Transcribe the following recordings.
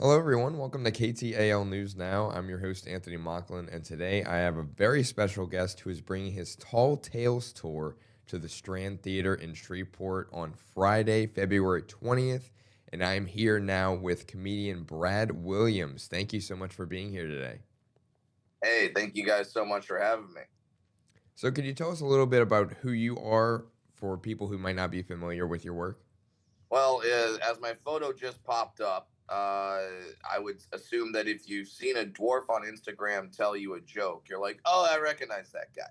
Hello, everyone. Welcome to KTAL News Now. I'm your host, Anthony Mocklin, and today I have a very special guest who is bringing his Tall Tales tour to the Strand Theatre in Shreveport on Friday, February 20th. And I'm here now with comedian Brad Williams. Thank you so much for being here today. Hey, thank you guys so much for having me. So, could you tell us a little bit about who you are for people who might not be familiar with your work? Well, as my photo just popped up, I would assume that if you've seen a dwarf on Instagram tell you a joke, you're like, oh, I recognize that guy.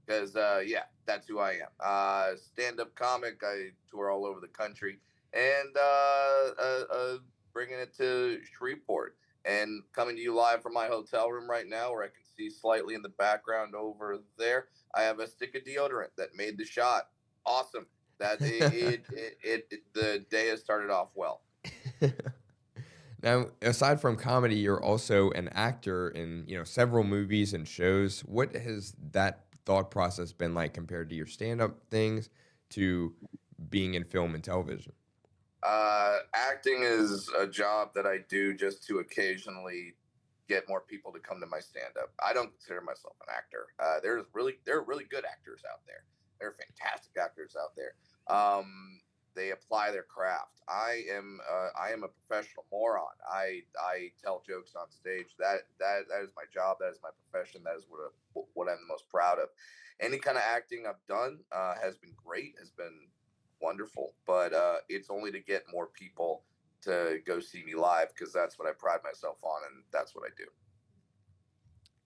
Because, yeah, that's who I am. Stand up comic. I tour all over the country and bringing it to Shreveport and coming to you live from my hotel room right now, where I can see slightly in the background over there. I have a stick of deodorant that made the shot. Awesome. That the day has started off well. Now, aside from comedy, you're also an actor in, several movies and shows. What has that thought process been like compared to your stand-up things to being in film and television? Acting is a job that I do just to occasionally get more people to come to my stand up. I don't consider myself an actor. There are really good actors out there. There are fantastic actors out there. They apply their craft. I am a professional moron. I tell jokes on stage. That is my job. That is my profession. That is what I'm the most proud of. Any kind of acting I've done has been great. Has been wonderful. But it's only to get more people to go see me live, because that's what I pride myself on, and that's what I do.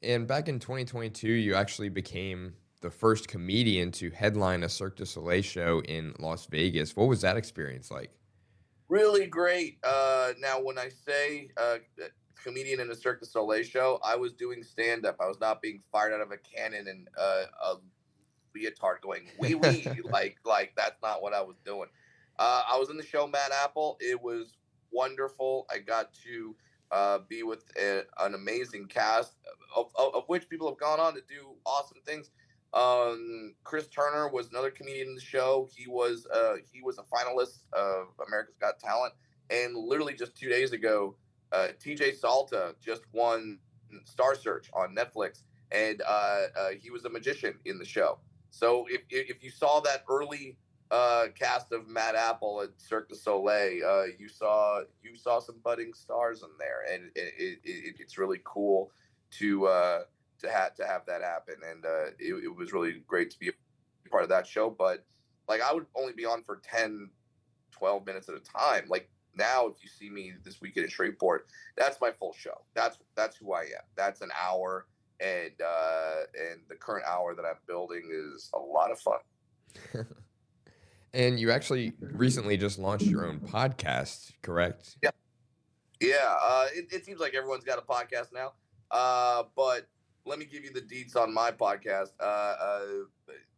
And back in 2022, you actually became the first comedian to headline a Cirque du Soleil show in Las Vegas. What was that experience like? Really great. Now, when I say comedian in a Cirque du Soleil show, I was doing stand up. I was not being fired out of a cannon and a leotard going wee wee. Like that's not what I was doing. I was in the show Mad Apple. It was wonderful. I got to be with an amazing cast of which people have gone on to do awesome things. Chris Turner was another comedian in the show. He was a finalist of America's Got Talent, and literally just 2 days ago, TJ Salta just won Star Search on Netflix, and he was a magician in the show. So if you saw that early cast of Mad Apple at Cirque du Soleil, you saw some budding stars in there, and it's really cool to have that happen, and it was really great to be a part of that show. But like, I would only be on for 10, 12 minutes at a time. Like now, if you see me this weekend in Shreveport, that's my full show. That's who I am. That's an hour, and the current hour that I'm building is a lot of fun. And you actually recently just launched your own podcast, correct? Yeah, yeah. It seems like everyone's got a podcast now. But let me give you the deets on my podcast.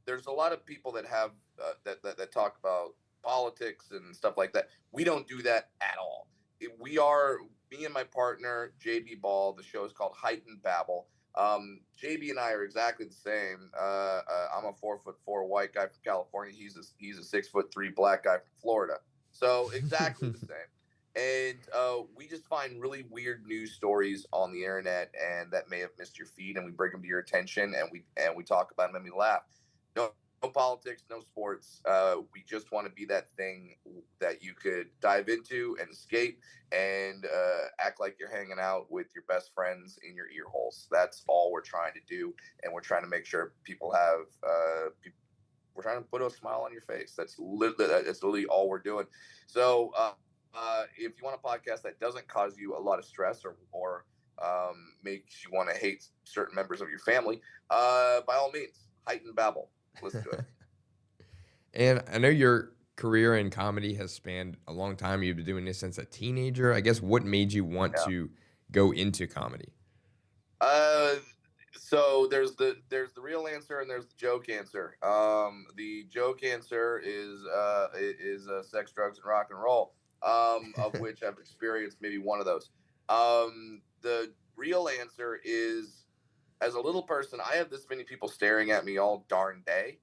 There's a lot of people that have that talk about politics and stuff like that. We don't do that at all. We are, me and my partner JB Ball. The show is called Heightened Babble. JB and I are exactly the same. I'm a 4'4" white guy from California. He's a 6'3" black guy from Florida. So exactly the same. And we just find really weird news stories on the internet and that may have missed your feed, and we bring them to your attention, and we talk about them and we laugh. No, no politics, no sports. We just want to be that thing that you could dive into and escape, and act like you're hanging out with your best friends in your ear holes. That's all we're trying to do, and we're trying to make sure people have. We're trying to put a smile on your face. That's literally all we're doing. So if you want a podcast that doesn't cause you a lot of stress, or makes you want to hate certain members of your family, by all means, Heighten Babel. Listen to it. And I know your career in comedy has spanned a long time. You've been doing this since a teenager. I guess what made you want Yeah. to go into comedy? Uh, so there's the real answer and there's the joke answer. The joke answer is sex, drugs, and rock and roll. Of which I've experienced maybe one of those. The real answer is, as a little person, I have this many people staring at me all darn day.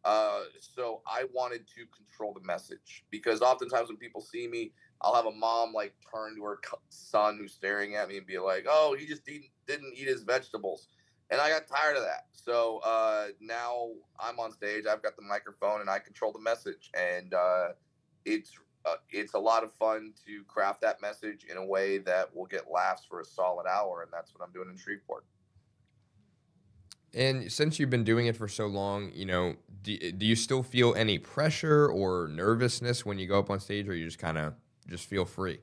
So I wanted to control the message because oftentimes when people see me, I'll have a mom like turn to her son who's staring at me and be like, "Oh, he just didn't eat his vegetables," and I got tired of that. So now I'm on stage. I've got the microphone and I control the message, and it's it's a lot of fun to craft that message in a way that will get laughs for a solid hour, and that's what I'm doing in Shreveport. And since you've been doing it for so long, do you still feel any pressure or nervousness when you go up on stage, or you just kind of just feel free?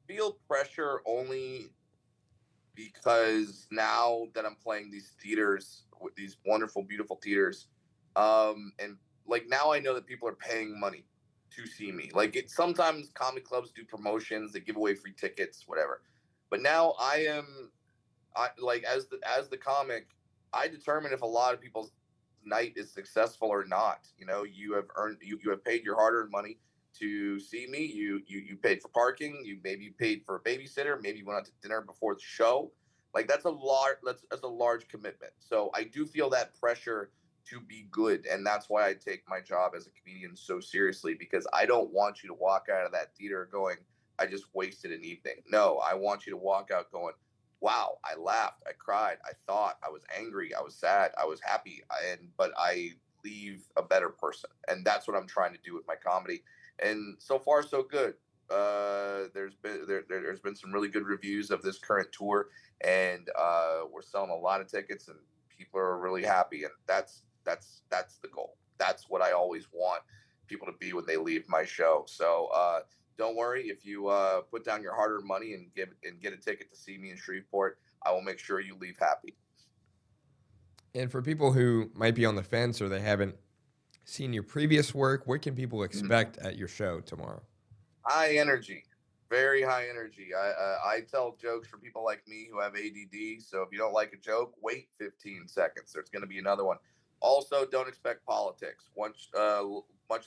Feel pressure only because now that I'm playing these theaters with these wonderful, beautiful theaters, and like now I know that people are paying money to see me. Like it sometimes comedy clubs do promotions, they give away free tickets, whatever. But now I like as the comic, I determine if a lot of people's night is successful or not. You know, you have paid your hard earned money to see me. You paid for parking. You maybe paid for a babysitter. Maybe you went out to dinner before the show. Like that's a large commitment. So I do feel that pressure to be good, and that's why I take my job as a comedian so seriously because I don't want you to walk out of that theater going, I just wasted an evening. No, I want you to walk out going, wow, I laughed, I cried, I thought, I was angry, I was sad, I was happy, but I leave a better person, and that's what I'm trying to do with my comedy. And so far, so good. There's been some really good reviews of this current tour, and we're selling a lot of tickets, and people are really happy, and that's the goal. That's what I always want people to be when they leave my show. So don't worry if you put down your hard-earned money and get a ticket to see me in Shreveport. I will make sure you leave happy. And for people who might be on the fence or they haven't seen your previous work, what can people Mhm. expect at your show tomorrow? High energy, very high energy. I tell jokes for people like me who have ADD. So if you don't like a joke, wait 15 seconds. There's going to be another one. Also, don't expect politics. Much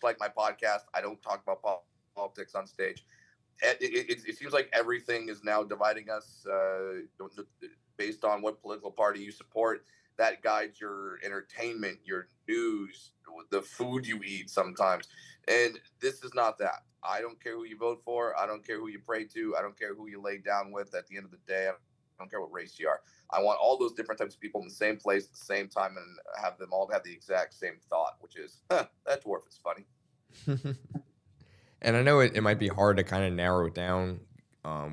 like my podcast, I don't talk about politics on stage. It seems like everything is now dividing us based on what political party you support. That guides your entertainment, your news, the food you eat sometimes. And this is not that. I don't care who you vote for. I don't care who you pray to. I don't care who you lay down with at the end of the day. I don't care what race you are. I want all those different types of people in the same place at the same time and have them all have the exact same thought, which is, that dwarf is funny. And I know it might be hard to kind of narrow it down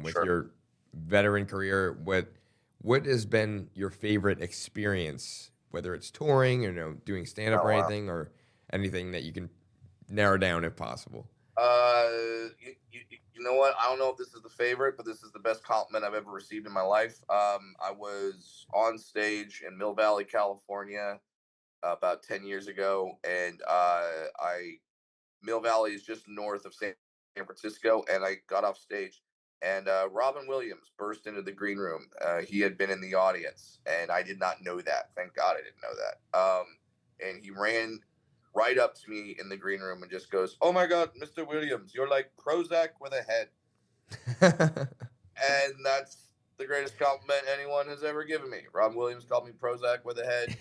with Sure. your veteran career. What has been your favorite experience, whether it's touring or doing stand up Oh, or wow. anything, or anything that you can narrow down if possible? You know what? I don't know if this is the favorite, but this is the best compliment I've ever received in my life. I was on stage in Mill Valley, California, about 10 years ago, and I Mill Valley is just north of San Francisco, and I got off stage, and Robin Williams burst into the green room. He had been in the audience, and I did not know that. Thank God I didn't know that. And he ran right up to me in the green room and just goes, "Oh my God, Mr. Williams, you're like Prozac with a head," and that's the greatest compliment anyone has ever given me. Robin Williams called me Prozac with a head.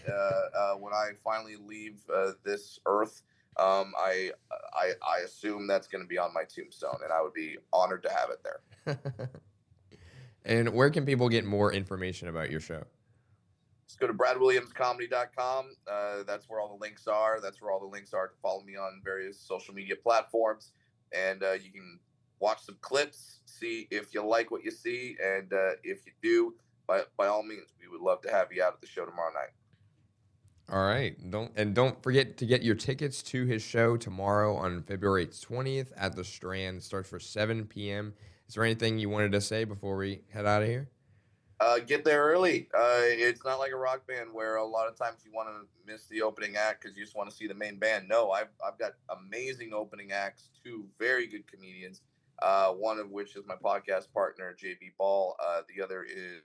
When I finally leave this earth, I assume that's going to be on my tombstone, and I would be honored to have it there. And where can people get more information about your show? Just go to bradwilliamscomedy.com. That's where all the links are. That's where all the links are to follow me on various social media platforms, and you can watch some clips, see if you like what you see, and if you do, by all means, we would love to have you out at the show tomorrow night. All right. Don't forget to get your tickets to his show tomorrow on February 20th at the Strand. It starts for 7 p.m. Is there anything you wanted to say before we head out of here? Get there early. It's not like a rock band where a lot of times you want to miss the opening act because you just want to see the main band. No, I've got amazing opening acts, two very good comedians. One of which is my podcast partner JB Ball. The other is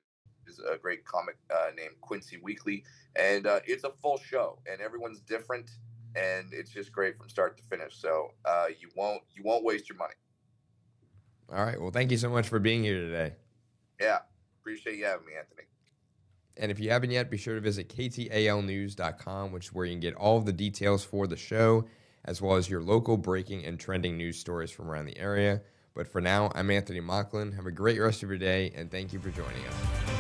a great comic named Quincy Weekly, and it's a full show, and everyone's different, and it's just great from start to finish. So you won't waste your money. All right. Well, thank you so much for being here today. Yeah, appreciate you having me, Anthony. And if you haven't yet, be sure to visit ktalnews.com, which is where you can get all of the details for the show, as well as your local breaking and trending news stories from around the area. But for now, I'm Anthony Mocklin. Have a great rest of your day, and thank you for joining us.